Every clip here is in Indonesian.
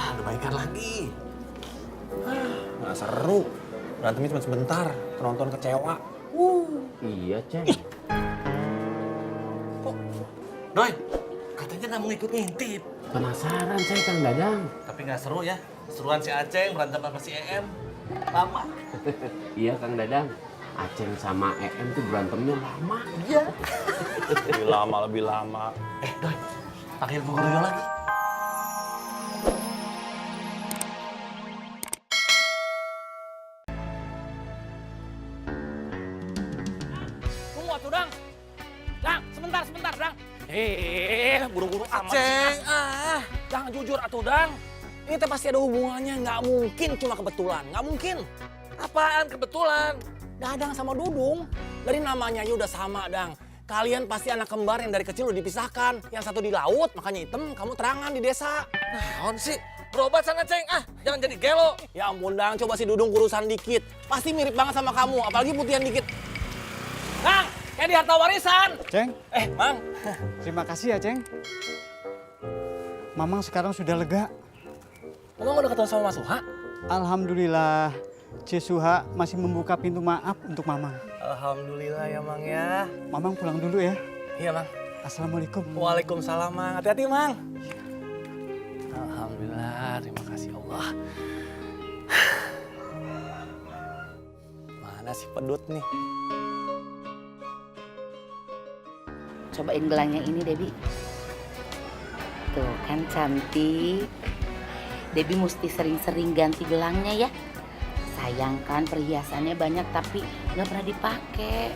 Ada baikan lagi. Nggak seru. Berantemnya cuma sebentar. Penonton kecewa. Iya, Ceng. Kok? Doi, katanya nggak mau ikut ngintip. Penasaran saya, Kang Dadang. Tapi nggak seru ya. Seruan si Aceng berantem sama si EM. Lama. Iya, Kang Dadang. Aceng sama EM tuh berantemnya lama. Iya. Lebih lama, lebih lama. Doi, panggil Bu Guru lagi. Tunggu atuh, Dang. Dang, sebentar, Dang. Buru-buru amat. Aceng, Dang, jujur atuh, Dang. Ini teh pasti ada hubungannya, nggak mungkin cuma kebetulan. Nggak mungkin. apaan kebetulan? Dadang sama Dudung, dari namanya aja udah sama, Dang. Kalian pasti anak kembar yang dari kecil udah dipisahkan. Yang satu di laut, makanya hitam, kamu terangan di desa. Naon sih? Berobat sana, Ceng. Jangan jadi gelo. Ya ampun, Dang, coba si Dudung kurusan dikit. Pasti mirip banget sama kamu, apalagi putihan dikit. Dang, kayak di harta warisan. Ceng, Mang. terima kasih ya, Ceng. Mamang sekarang sudah lega. Emang udah ketemu sama Mas Suha? Alhamdulillah, Cisuha masih membuka pintu maaf untuk Mamang. Alhamdulillah ya, Mang ya. Mamang pulang dulu ya. Iya, Mang. Assalamualaikum. Waalaikumsalam, Mang. Hati-hati, Mang. Alhamdulillah, terima kasih Allah. Mana si pedut nih? Cobain gelangnya ini, Debbie. Tuh kan cantik. Debbie mesti sering-sering ganti gelangnya ya. Sayang kan perhiasannya banyak tapi nggak pernah dipakai.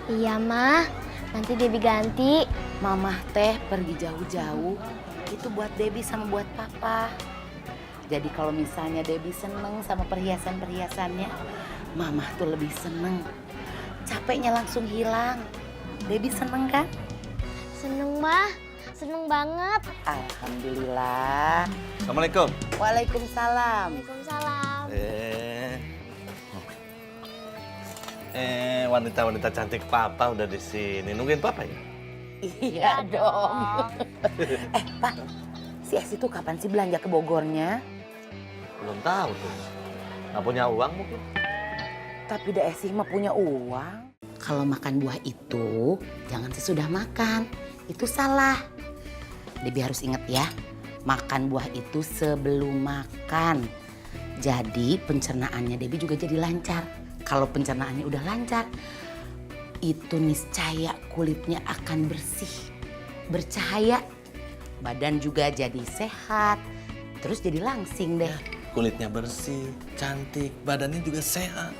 Iya, Mah. Nanti Debbie ganti. Mamah teh pergi jauh-jauh. Itu buat Debbie sama buat Papa. Jadi kalau misalnya Debbie seneng sama perhiasan-perhiasannya, Mamah tuh lebih seneng. Capeknya langsung hilang. Debbie seneng kan? Seneng, Mah. Seneng banget. Alhamdulillah. Assalamualaikum. Waalaikumsalam. Waalaikumsalam. Wanita-wanita cantik Papa udah di sini. Nungguin Papa ya? Iya dong. Pak, si Esi tuh kapan sih belanja ke Bogornya? Belum tahu tuh. Nggak punya uang mungkin? Tapi da Esi mah punya uang. Kalau makan buah itu jangan sesudah makan. Itu salah. Debbie harus inget ya, makan buah itu sebelum makan. Jadi pencernaannya Debbie juga jadi lancar. Kalau pencernaannya udah lancar, itu niscaya kulitnya akan bersih, bercahaya. Badan juga jadi sehat, terus jadi langsing deh. Kulitnya bersih, cantik, badannya juga sehat.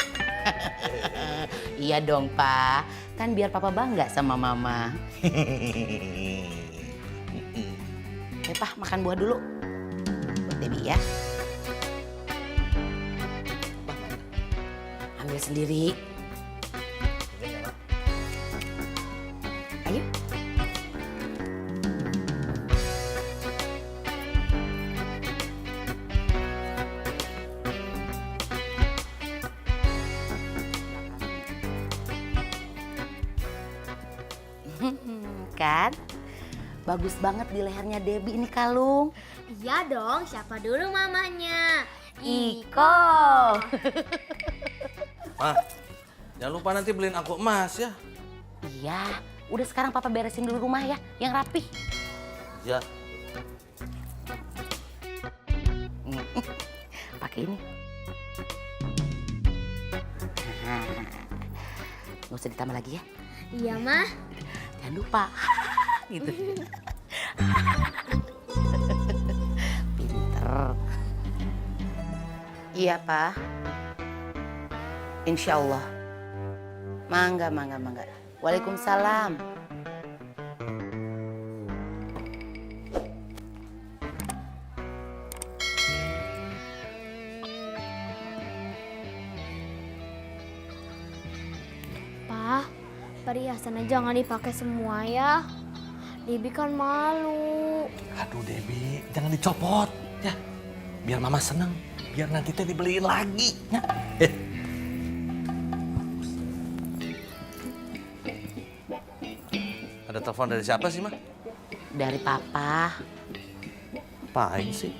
Iya dong, Pak. Kan biar Papa bangga sama Mama. Pak, makan buah dulu. Buat Debbie ya. Ambil sendiri. Ayo. Kan? Bagus banget di lehernya Debbie ini kalung. Iya dong, siapa dulu mamanya? Iko. Ma, jangan lupa nanti beliin aku emas ya. Iya, udah sekarang Papa beresin dulu rumah ya, yang rapih. Ya. Pakai ini. Nggak usah ditambah lagi ya. Iya, Mah. Jangan lupa. Gitu. Pinter. Iya, Pak. Insya Allah. Mangga. Waalaikumsalam. Pak, perhiasannya jangan dipakai semua ya. Debbie kan malu. Aduh Debbie, jangan dicopot ya. Biar Mama seneng, biar nanti teh dibeliin lagi. Ya. Ada telepon dari siapa sih, Ma? Dari Papa. Apain sih?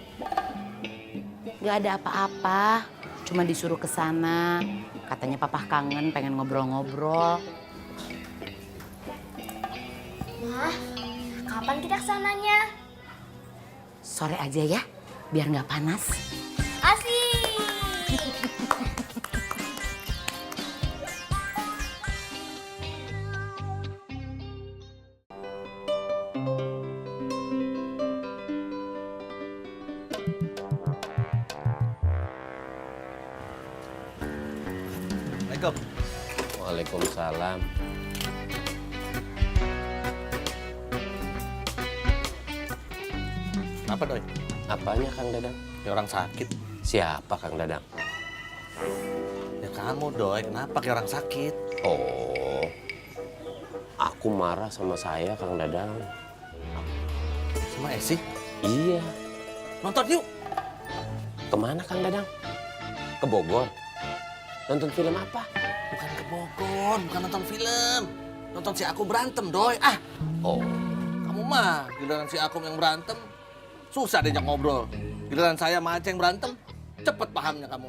Gak ada apa-apa. Cuma disuruh ke sana. Katanya papa kangen pengen ngobrol-ngobrol. Mah, kapan kita kesananya? Sore aja ya, biar nggak panas. Asik! Assalamualaikum. Waalaikumsalam. Kenapa doi? Apanya Kang Dadang? Ya orang sakit. Siapa Kang Dadang? Ya kamu doi, kenapa kayak orang sakit? Oh, aku marah sama saya Kang Dadang. Sama Esi? Iya. Nonton yuk. Kemana Kang Dadang? Ke Bogor. Nonton film apa? Bukan ke Bogor, bukan nonton film. Nonton si Akum berantem doi. Ah, Oh, kamu mah giliran si Akum yang berantem, susah diajak ngobrol. Giliran saya sama Aceh yang berantem, cepet pahamnya kamu.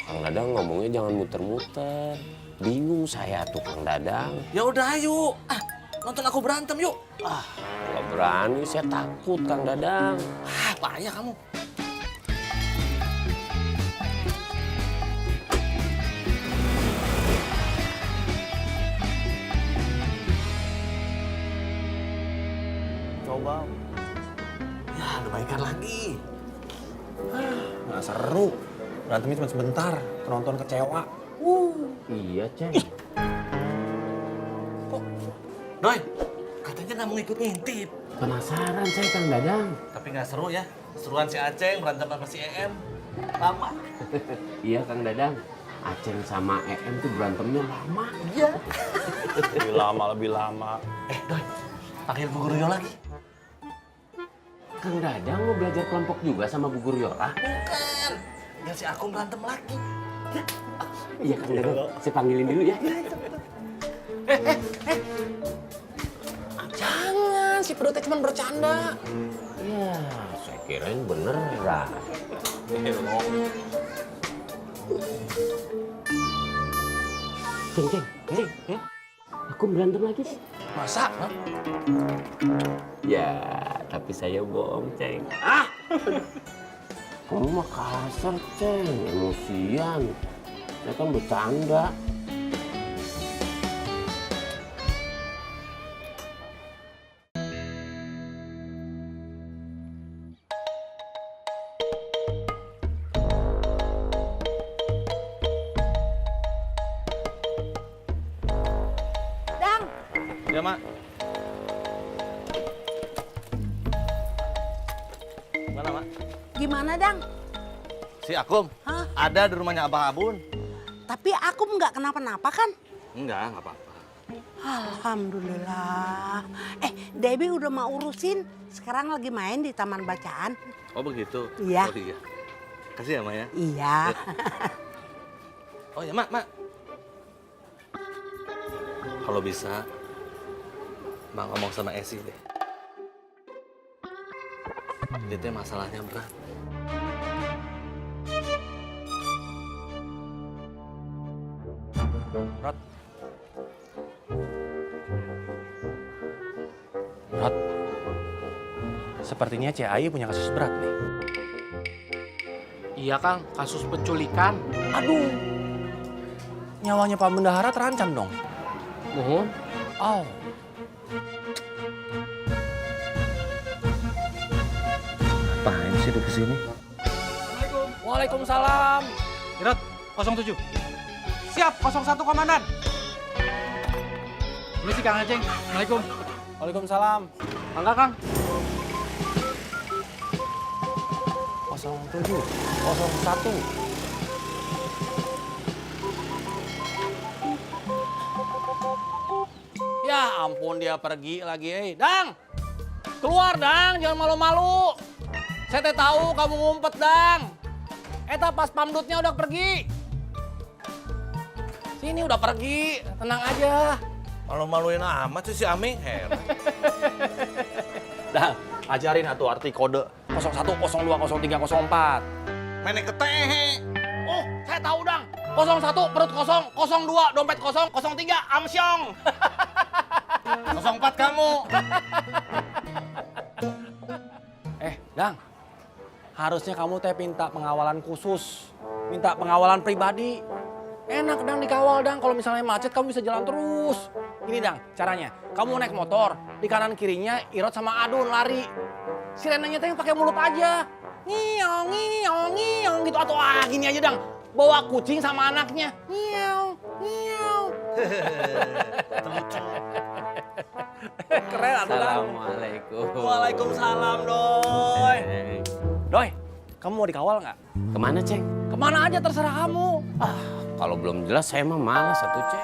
Kang Dadang ngomongnya jangan muter-muter. Bingung saya tuh Kang Dadang. Ya udah ayo, nonton aku berantem yuk. Kalau berani saya takut Kang Dadang. Payah kamu. Coba. Ya, ada baikan lagi. Nggak seru. Berantemnya cuma sebentar. Penonton kecewa. Iya, Ceng. Doi, katanya nggak mau ikut ngintip. Penasaran saya Kang Dadang. Tapi nggak seru ya. Seruan si Aceh berantem sama si EM. Lama. Iya Kang Dadang. Aceng sama EM tuh berantemnya lama. Iya. Lebih lama. Doi, panggil Bu Guru Yola lagi. Kang Dadang mau belajar kelompok juga sama Bu Guru Yola? Bukan. Biar si Akum berantem lagi. Iya Kang Dadang, saya panggilin dulu ya. Jangan, si pedutnya cuma bercanda. Ya, saya kirain beneran. Ceng. Aku berantem lagi. Masa? Ya, tapi saya bohong, Ceng. Kamu mah kasar, Ceng. Emosian. Saya kan bercanda. Ya, Mak. Mana, Mak? Gimana, Dang? Si Akum? Hah? Ada di rumahnya Abah Abun. Tapi aku nggak kenapa-napa kan? Enggak apa-apa. Alhamdulillah. Debbie udah mau urusin. Sekarang lagi main di taman bacaan. Oh begitu? Iya. Oh iya. Kasih ya, Mak ya. Iya. Oh ya, Mak. Kalau bisa, Mak ngomong sama Esi deh. Dia tuh masalahnya berat. Rod, sepertinya Cik Ayu punya kasus berat nih. Iya Kang, kasus penculikan. Aduh, nyawanya Pak Bendahara terancam dong. Mohon. Oh, Ngapain sih dia kesini? Waalaikumsalam. Irot, 07. Siap, 01 Komandan. Permisi Kang Aceng. Assalamualaikum. Waalaikumsalam. Enggak Kang, 07, 01. Ya ampun dia pergi lagi, Dang! Keluar, Dang! Jangan malu-malu. Saya teh tahu kamu ngumpet, Dang. Eta pas pamdutnya udah pergi. Sini udah pergi, tenang aja. Malu-maluin amat sih si Aming. Heran. Dang, ajarin atuh arti kode 01, 02, 03, 04. menek ketehe. Oh, saya tahu, Dang. 01 perut kosong, 02 dompet kosong, 03 amsyong. 04 kamu. Dang. Harusnya kamu teh minta pengawalan khusus. Minta pengawalan pribadi. Enak, Dang, dikawal, Dang. Kalau misalnya macet, kamu bisa jalan terus. Ini, Dang, caranya. Kamu naik motor, di kanan kirinya Irot sama Adun lari. Sirenanya teh pakai mulut aja. Ngiong, ngiong, ngiong gitu. Atau gini aja, Dang. Bawa kucing sama anaknya. Ngiong, ngiong. Keren, atuh, Dang. Assalamualaikum. Waalaikumsalam, Doi. Doi, kamu mau dikawal nggak? Kemana, Ceng? Kemana aja terserah kamu. Kalau belum jelas saya mah malas satu, Ceng.